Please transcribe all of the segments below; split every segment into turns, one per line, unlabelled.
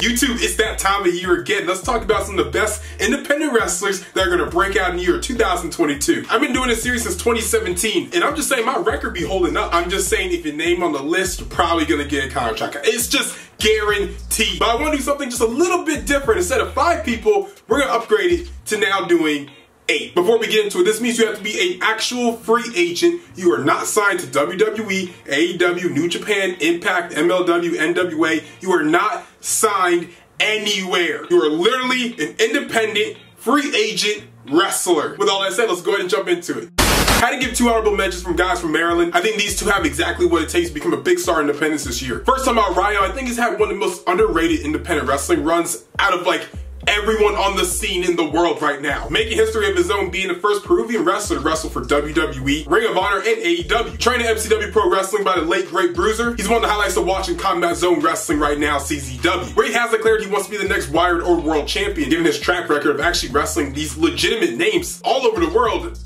YouTube, it's that time of year again. Let's talk about some of the best independent wrestlers that are going to break out in the year 2022. I've been doing this series since 2017, and I'm just saying my record be holding up. I'm just saying if your name on the list, you're probably going to get a contract. It's just guaranteed. But I want to do something just a little bit different. Instead of 5 people, we're going to upgrade it to now doing 8. Before we get into it, this means you have to be an actual free agent. You are not signed to WWE, AEW, New Japan, Impact, MLW, NWA. You are not signed anywhere. You are literally an independent, free agent wrestler. With all that said, let's go ahead and jump into it. I had to give 2 honorable mentions from guys from Maryland. I think these two have exactly what it takes to become a big star in independence this year. First time about Rayo, I think he's had one of the most underrated independent wrestling runs out of like everyone on the scene in the world right now. Making history of his own, being the first Peruvian wrestler to wrestle for WWE, Ring of Honor, and AEW. Training MCW Pro Wrestling by the late great Bruiser. He's one of the highlights of watching Combat Zone Wrestling right now, CZW, where he has declared he wants to be the next Wired or World Champion. Given his track record of actually wrestling these legitimate names all over the world,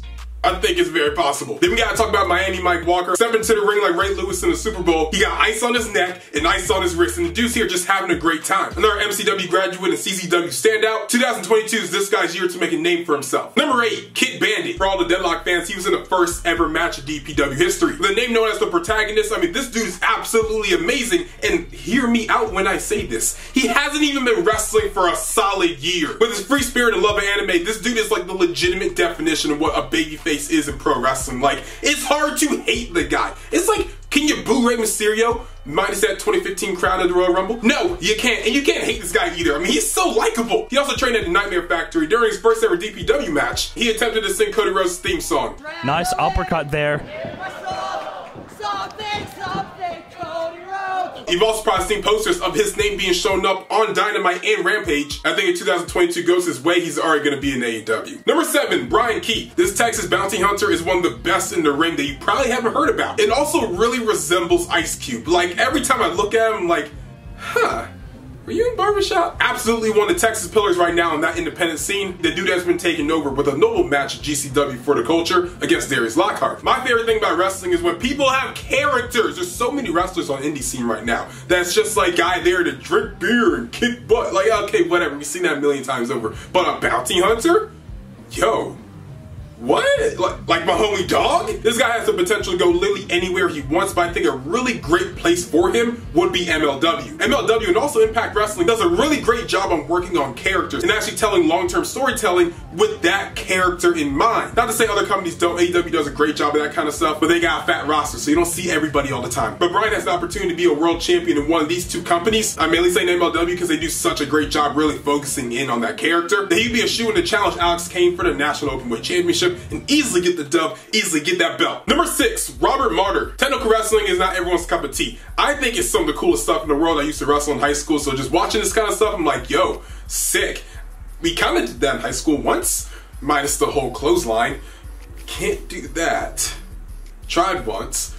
I think it's very possible. Then we gotta talk about Miami Mike Walker. Stepping to the ring like Ray Lewis in the Super Bowl. He got ice on his neck and ice on his wrist, and the dude's here just having a great time. Another MCW graduate and CZW standout. 2022 is this guy's year to make a name for himself. Number 8, Kid Bandit. For all the Deadlock fans, he was in the first ever match of DPW history. The name known as the protagonist, I mean, this dude's absolutely amazing, and hear me out when I say this. He hasn't even been wrestling for a solid year. With his free spirit and love of anime, this dude is like the legitimate definition of what a babyface is in pro wrestling. Like, it's hard to hate the guy. It's like, can you boo Rey Mysterio minus that 2015 crowd at the Royal Rumble? No, you can't. And you can't hate this guy either. I mean, he's so likable. He also trained at the Nightmare Factory. During his first ever DPW match, he attempted to sing Cody Rhodes' theme song.
Nice uppercut there.
You've also probably seen posters of his name being shown up on Dynamite and Rampage. I think in 2022 goes his way, he's already going to be in AEW. Number 7, Bryan Keith. This Texas bounty hunter is one of the best in the ring that you probably haven't heard about. It also really resembles Ice Cube. Like, every time I look at him, I'm like, huh, were you in barbershop? Absolutely one of the Texas pillars right now in that independent scene. The dude has been taken over with a noble match at GCW for the culture against Darius Lockhart. My favorite thing about wrestling is when people have characters. There's so many wrestlers on indie scene right now that's just like guy there to drink beer and kick butt. Like, okay, whatever. We've seen that a million times over. But a bounty hunter? Yo. What? Like my homie Dog? This guy has the potential to go literally anywhere he wants, but I think a really great place for him would be MLW. MLW and also Impact Wrestling does a really great job on working on characters and actually telling long-term storytelling with that character in mind. Not to say other companies don't. AEW does a great job of that kind of stuff, but they got a fat roster, so you don't see everybody all the time. But Bryan has the opportunity to be a world champion in one of these 2 companies. I'm mainly saying MLW because they do such a great job really focusing in on that character. That he'd be a shoe-in to challenge Alex Kane for the National Openweight Championship and easily get the dub, easily get that belt. Number 6, Robert Martyr. Technical wrestling is not everyone's cup of tea. I think it's some of the coolest stuff in the world. I used to wrestle in high school, so just watching this kind of stuff, I'm like, yo, sick. We kind of did that in high school once, minus the whole clothesline. Can't do that. Tried once.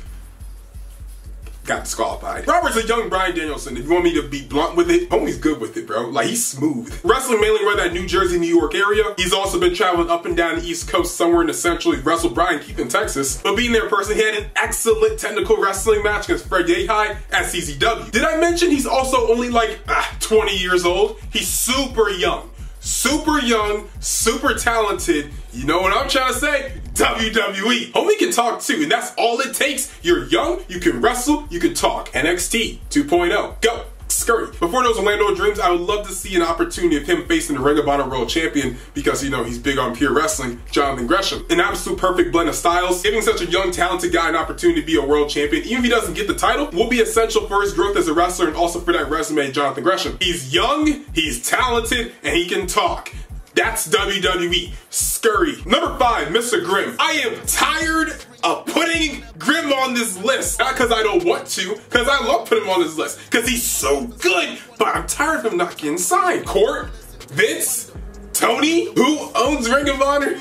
Got disqualified. Robert's a young Bryan Danielson. If you want me to be blunt with it, homie's good with it, bro. Like, he's smooth. Wrestling mainly around that New Jersey, New York area. He's also been traveling up and down the East Coast, somewhere in the Central. He wrestled Bryan Keith in Texas. But being there in person, he had an excellent technical wrestling match against Fred Yehai at CZW. Did I mention he's also only like 20 years old? He's super young. Super young, super talented. You know what I'm trying to say? WWE. Homie can talk too, and that's all it takes. You're young, you can wrestle, you can talk. NXT 2.0. Go. Scurry. Before those Orlando Dreams, I would love to see an opportunity of him facing the Ring of Honor World Champion because, you know, he's big on pure wrestling, Jonathan Gresham. An absolute perfect blend of styles. Giving such a young, talented guy an opportunity to be a world champion, even if he doesn't get the title, will be essential for his growth as a wrestler and also for that resume, Jonathan Gresham. He's young, he's talented, and he can talk. That's WWE. Scurry. Number 5, Mr. Grimm. I am tired of putting Grimm on this list. Not because I don't want to, because I love putting him on this list. Because he's so good, but I'm tired of him not getting signed. Court, Vince, Tony, who owns Ring of Honor?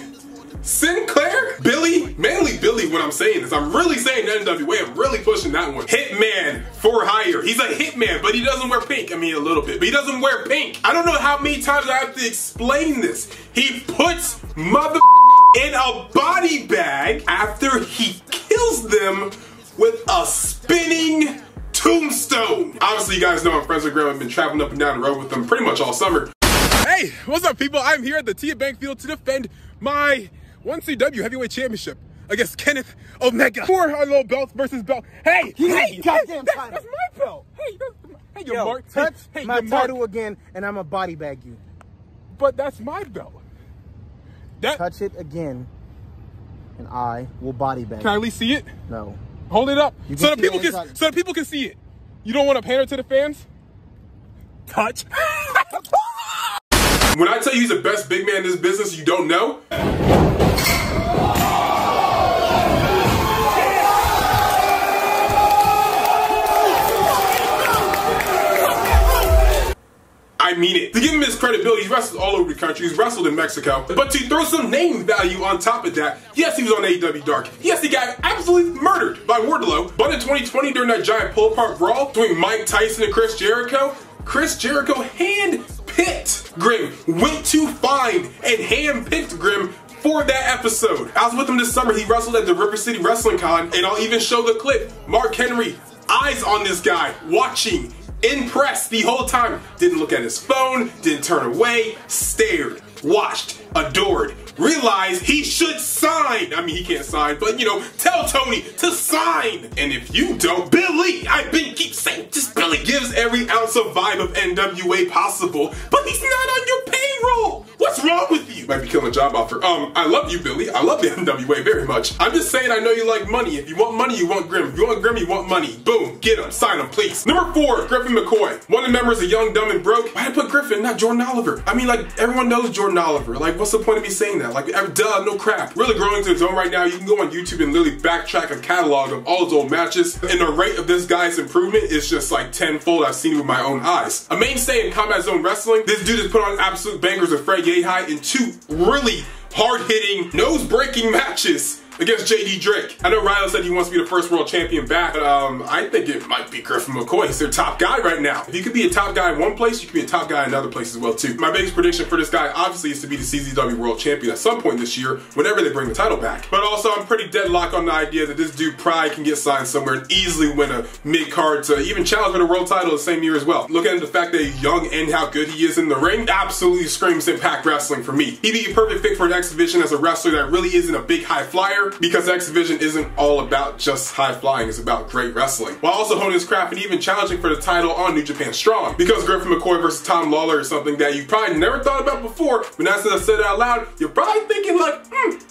Sinclair? Billy? Mainly Billy when I'm saying this. I'm really saying NWA. I'm really pushing that one. Hitman for hire. He's a hitman, but he doesn't wear pink. I mean, a little bit, but he doesn't wear pink. I don't know how many times I have to explain this. He puts mother in a body bag after he kills them with a spinning Tombstone. Obviously, you guys know I'm friends with Griffin. I've been traveling up and down the road with them pretty much all summer. Hey, what's up, people? I'm here at the TIA Bank Field to defend my 1CW Heavyweight Championship against Kenneth Omega. For our little belts versus belt. Hey,
goddamn title.
That's my belt. Hey, yo, Mark.
Touch my title again, and I'm a body bag you.
But that's my belt.
Touch it again, and I will body bag.
Can I at least see it?
No.
Hold it up so the people can see it. You don't want to pander to the fans? Touch. When I tell you he's the best big man in this business, you don't know? I mean it. To give him his credibility, he's wrestled all over the country. He's wrestled in Mexico. But to throw some name value on top of that, yes, he was on AEW Dark. Yes, he got absolutely murdered by Wardlow. But in 2020, during that giant pull-apart brawl between Mike Tyson and Chris Jericho hand-picked Grim, went to find and hand-picked Grim for that episode. I was with him this summer. He wrestled at the River City Wrestling Con, and I'll even show the clip. Mark Henry, eyes on this guy, watching, impressed the whole time. Didn't look at his phone, didn't turn away, stared, watched, adored, realized he should sign. I mean, he can't sign, but you know, tell Tony to sign. And if you don't, Billy, keep saying, just Billy gives every ounce of vibe of NWA possible, but he's not on your payroll. What's wrong with you? Might be killing a job offer. I love you, Billy. I love the NWA very much. I'm just saying I know you like money. If you want money, you want Grim. If you want Grim, you want money. Boom, get him, sign him, please. Number 4, Griffin McCoy. One of the members of Young, Dumb, and Broke. Why'd I put Griffin, not Jordan Oliver? I mean, like, everyone knows Jordan Oliver. Like, what's the point of me saying that? Like, duh, no crap. Really growing to his own right now. You can go on YouTube and literally backtrack a catalog of all his old matches. And the rate of this guy's improvement is just like tenfold. I've seen it with my own eyes. A mainstay in Combat Zone Wrestling, this dude has put on absolute bangers with Fred Yehai in 2 really hard-hitting, nose-breaking matches against JD Drake. I know Rayo said he wants to be the first world champion back, but I think it might be Griffin McCoy. He's their top guy right now. If you could be a top guy in one place, you could be a top guy in another place as well too. My biggest prediction for this guy obviously is to be the CZW world champion at some point this year, whenever they bring the title back. But also I'm pretty deadlocked on the idea that this dude probably can get signed somewhere and easily win a mid-card to even challenge for the world title the same year as well. Looking at the fact that he's young and how good he is in the ring, absolutely screams Impact Wrestling for me. He'd be a perfect fit for an X Division as a wrestler that really isn't a big high flyer, because X Division isn't all about just high flying, it's about great wrestling. While also honing his craft and even challenging for the title on New Japan Strong. Because Griffin McCoy versus Tom Lawler is something that you probably never thought about before, but now since I said it out loud, you're probably thinking like,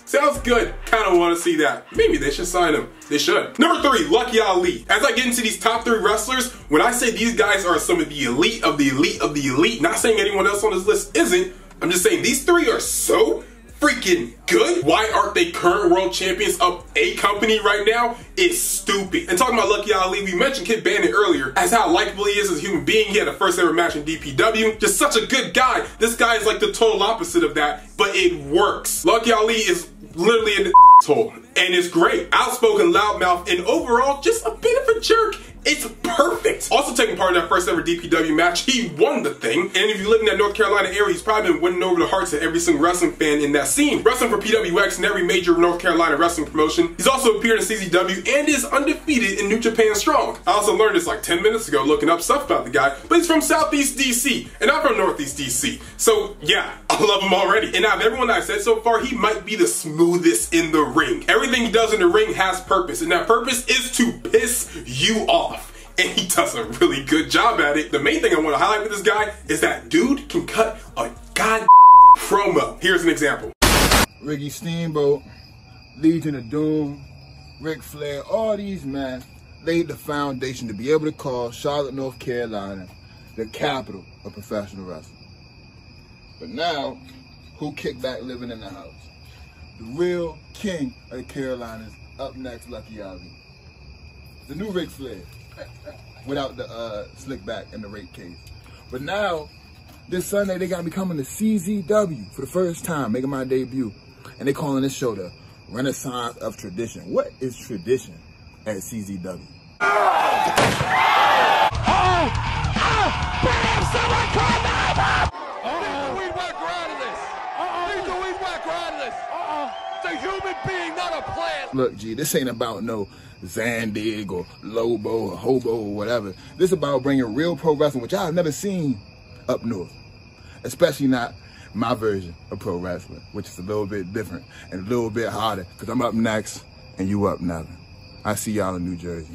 sounds good, kinda wanna see that. Maybe they should sign him. They should. Number 3, Lucky Ali. As I get into these top 3 wrestlers, when I say these guys are some of the elite of the elite of the elite, not saying anyone else on this list isn't, I'm just saying these 3 are so freaking good. Why aren't they current world champions of a company right now? It's stupid. And talking about Lucky Ali, we mentioned Kid Bandit earlier as how likable he is as a human being. He had a first ever match in DPW. Just such a good guy. This guy is like the total opposite of that, but it works. Lucky Ali is literally an asshole, and it's great. Outspoken, loudmouth, and overall just a bit of a jerk. It's perfect. Also taking part in that first ever DPW match, he won the thing. And if you live in that North Carolina area, he's probably been winning over the hearts of every single wrestling fan in that scene. Wrestling for PWX and every major North Carolina wrestling promotion. He's also appeared in CZW and is undefeated in New Japan Strong. I also learned this like 10 minutes ago looking up stuff about the guy, but he's from Southeast DC, and I'm from Northeast DC. So yeah, I love him already. And out of everyone I've said so far, he might be the smoothest in the ring. Everything he does in the ring has purpose, and that purpose is to piss you off. And he does a really good job at it. The main thing I want to highlight with this guy is that dude can cut a god promo. Here's an example.
Ricky Steamboat, Legion of Doom, Ric Flair, all these men laid the foundation to be able to call Charlotte, North Carolina the capital of professional wrestling. But now, who kicked back living in the house? The real king of the Carolinas, up next, Lucky Ali. The new Ric Flair. Without the slick back and the rape case. But now, this Sunday, they got me coming to CZW for the first time, making my debut. And they calling this show the Renaissance of Tradition. What is tradition at CZW?
Bam! Someone call 911! Leave the weed whacker out of this! Leave the weed whacker out of this! a human being, not a plant.
Look, G, this ain't about no Zandig or Lobo or Hobo or whatever. This is about bringing real pro wrestling, which I've never seen up north. Especially not my version of pro wrestling, which is a little bit different and a little bit harder, because I'm up next and you up nothing. I see y'all in New Jersey.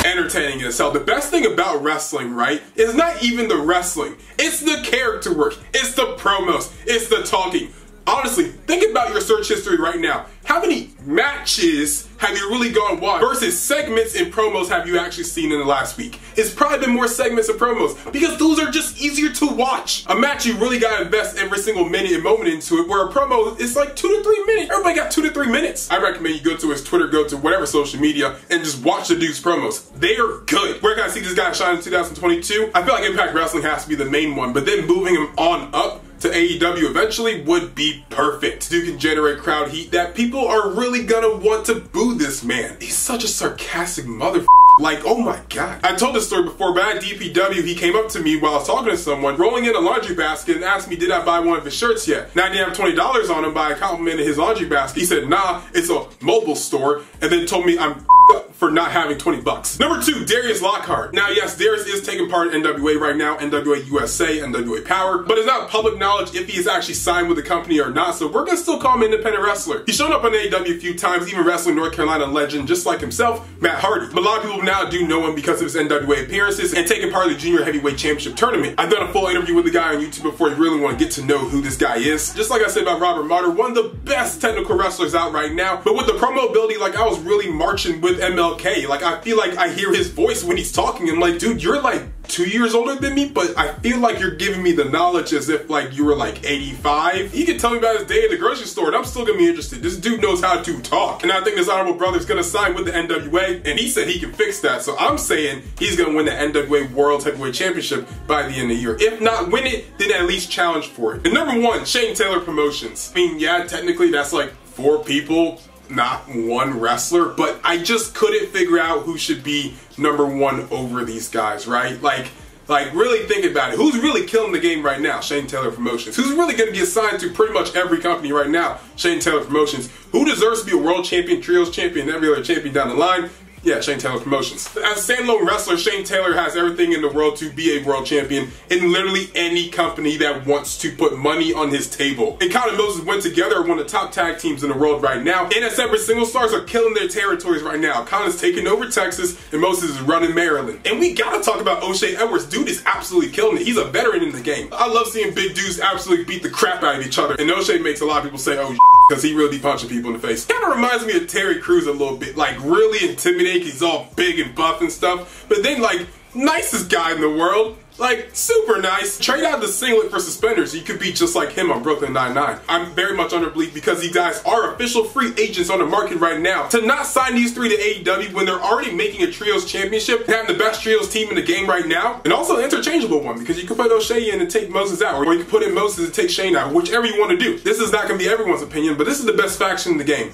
Entertaining as hell. The best thing about wrestling, right, is not even the wrestling. It's the character work. It's the promos. It's the talking. Honestly, think about your search history right now. How many matches have you really gone watch versus segments and promos have you actually seen in the last week? It's probably been more segments and promos because those are just easier to watch. A match you really gotta invest every single minute and moment into it, where a promo is like 2 to 3 minutes. Everybody got 2 to 3 minutes. I recommend you go to his Twitter, go to whatever social media, and just watch the dude's promos. They are good. Where can I see this guy shine in 2022? I feel like Impact Wrestling has to be the main one, but then moving him on up to AEW eventually would be perfect. Dude can generate crowd heat that people are really gonna want to boo this man. He's such a sarcastic motherfucker. Like, oh my god. I told this story before, but at DPW, he came up to me while I was talking to someone, rolling in a laundry basket, and asked me, did I buy one of his shirts yet? Now, I didn't have $20 on him, but I complimented his laundry basket. He said, nah, it's a mobile store, and then told me I'm for not having 20 bucks. Number 2, Darius Lockhart. Now, yes, Darius is taking part in NWA right now, NWA USA, NWA Power, but it's not public knowledge if he is actually signed with the company or not, so we're gonna still call him an independent wrestler. He's shown up on AEW a few times, even wrestling North Carolina legend, just like himself, Matt Hardy. But a lot of people now do know him because of his NWA appearances and taking part of the Junior Heavyweight Championship tournament. I've done a full interview with the guy on YouTube before you really want to get to know who this guy is. Just like I said about Robert Martyr, one of the best technical wrestlers out right now, but with the promo ability, like I was really marching with MLK. Like I feel like I hear his voice when he's talking. I'm like, dude, you're like 2 years older than me, but I feel like you're giving me the knowledge as if like you were like 85. He can tell me about his day at the grocery store and I'm still gonna be interested. This dude knows how to talk. And I think this honorable brother's gonna sign with the NWA, and he said he can fix that. So I'm saying he's gonna win the NWA World Heavyweight Championship by the end of the year. If not win it, then at least challenge for it. And number 1, Shane Taylor Promotions. I mean, yeah, technically that's like 4 people, not 1 wrestler, but I just couldn't figure out who should be number 1 over these guys, right? Like really think about it. Who's really killing the game right now? Shane Taylor Promotions. Who's really going to get signed to pretty much every company right now? Shane Taylor Promotions. Who deserves to be a world champion, trios champion, and every other champion down the line? Yeah, Shane Taylor Promotions. As a standalone wrestler, Shane Taylor has everything in the world to be a world champion in literally any company that wants to put money on his table. And Kyle and Moses went together, are one of the top tag teams in the world right now. And as separate single stars are killing their territories right now. Kyle is taking over Texas and Moses is running Maryland. And we gotta talk about O'Shea Edwards. Dude is absolutely killing it. He's a veteran in the game. I love seeing big dudes absolutely beat the crap out of each other. And O'Shea makes a lot of people say, oh, because he really be punching people in the face. Kind of reminds me of Terry Crews a little bit. Like really intimidating. He's all big and buff and stuff, but then like nicest guy in the world, like super nice. Trade out the singlet for suspenders, you could be just like him on Brooklyn Nine-Nine. I'm very much under bleak because these guys are official free agents on the market right now. To not sign these 3 to AEW when they're already making a trios championship, having the best trios team in the game right now, and also an interchangeable one because you can put O'Shea in and take Moses out, or you can put in Moses and take Shane out, whichever you want to do. This is not going to be everyone's opinion, but this is the best faction in the game.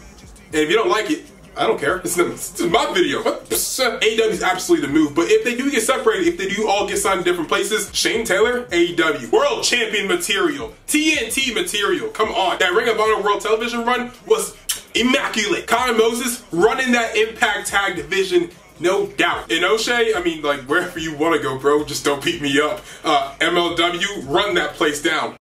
And if you don't like it, I don't care. This is my video. AEW is absolutely the move. But if they do get separated, if they do all get signed to different places, Shane Taylor, AEW. World Champion material. TNT material. Come on. That Ring of Honor World Television run was immaculate. Kyle and Moses running that Impact Tag Division, no doubt. And O'Shea, I mean, like, wherever you want to go, bro, just don't beat me up. MLW, run that place down.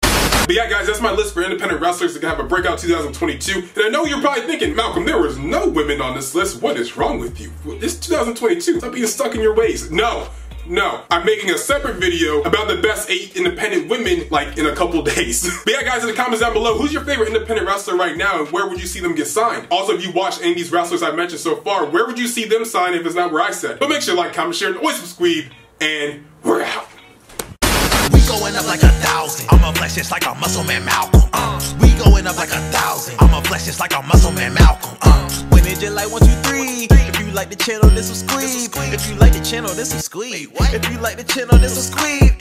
But yeah, guys, that's my list for independent wrestlers that can have a breakout 2022. And I know you're probably thinking, Malcolm, there was no women on this list. What is wrong with you? It's 2022. Stop being stuck in your ways. No. I'm making a separate video about the best 8 independent women, like, in a couple days. But yeah, guys, in the comments down below, who's your favorite independent wrestler right now, and where would you see them get signed? Also, if you watched any of these wrestlers I mentioned so far, where would you see them sign if it's not where I said? But make sure to like, comment, share, and always subscribe, and we're out.
We going up like 1,000. I'm a flex just like a muscle man Malcolm. We going up like 1,000. I'm a flex just like a muscle man Malcolm. When it just like 1, 2, 3. If you like the channel, this will squeeze. If you like the channel, this will squeeze. If you like the channel, this will squeeze.